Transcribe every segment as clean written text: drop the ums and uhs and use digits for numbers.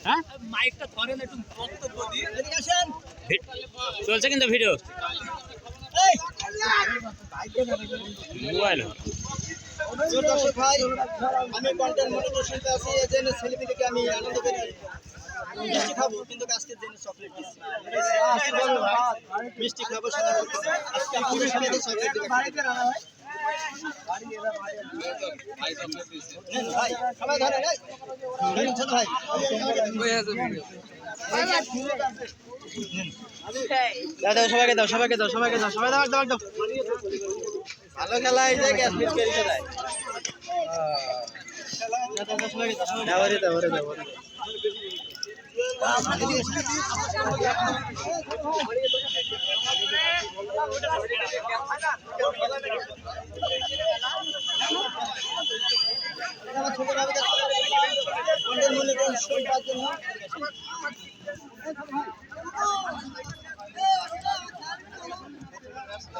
হ্যাঁ মাইকটা ধরেন একটু বক্তব্য দিন। চলছে কিন্তু ভিডিও মোবাইল দর্শক ভাই, আমি কন্টেন্ট মনিটরশিপে আছি। এই জন্য ছেলেপিলেকে আমি আনন্দ করি, মিষ্টি খাবো, কিন্তু আজকের জন্য চকলেট দিচ্ছি। মিষ্টি খাবো সারা বছর। আজকে আমাদের সাথে চকলেট দিবে। নেন ভাই, সবাই ধরে ভাই, ধরেন ছোট ভাই। দাও সবাইকে দাও, সবাইকে দাও, সবাইকে দাও, সবাই দাও, দাও, দাও। ভালো খেলা, এই যে গ্যাস মিট করে খেলায়। দাওরে দাওরে দাওরে।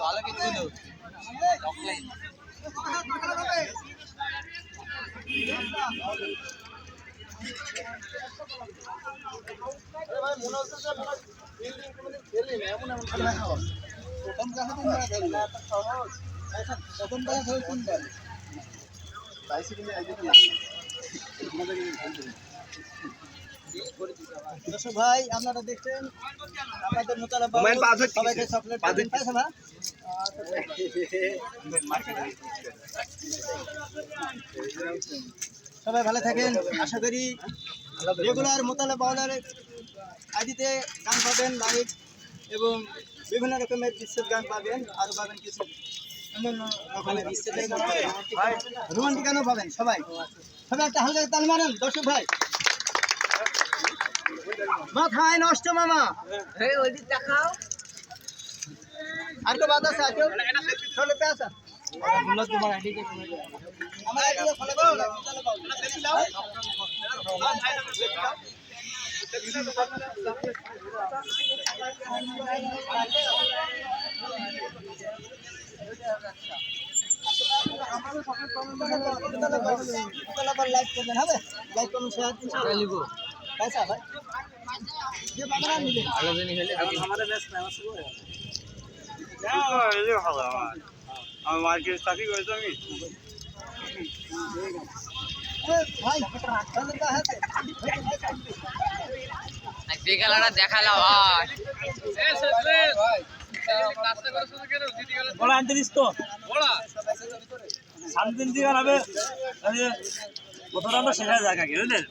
ভালো কিছু দর্শক ভাই, আপনারা দেখছেন আমাদের মোতালা সবাইকে চকলেট পাইছে না? সবাই ভালো থাকেন, আশা করি রেগুলার মোতালা বাউলার আইডিতে গান পাবেন লাইভ, এবং বিভিন্ন রকমের বিচ্ছেদ গান পাবেন, আরো পাবেন কিছু অন্যান্য রকমের বিচ্ছেদের গান পাবেন, রোমান্টিক গানও পাবেন। সবাই সবাই একটা হালকা তাল মারেন দর্শক ভাই। মাথায় নষ্ট মামা, আর তো বাদ আছে, আর কেউ চলে পে আসা আমার আইডি ফলো করো না, চলে পাও সেলফি দাও। লাইক করবেন, হবে লাইক করুন, শেয়ার লিখো পয়সা ভাই যে বাবা নিবে ভালো জিনিস হলে আমাদের বেস্ট না আমার মার্কেট চাকরি করেছি আমি ভাই দেখালাটা দেখালা ভাই বড় আনতে দিস তো সামদিন দিকে হবে কতটা শেখা যায় কাকে বুঝলেন,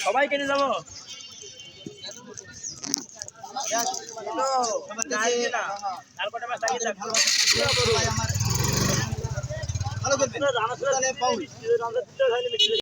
সবাই কেটে যাবো। ভালো করবেন।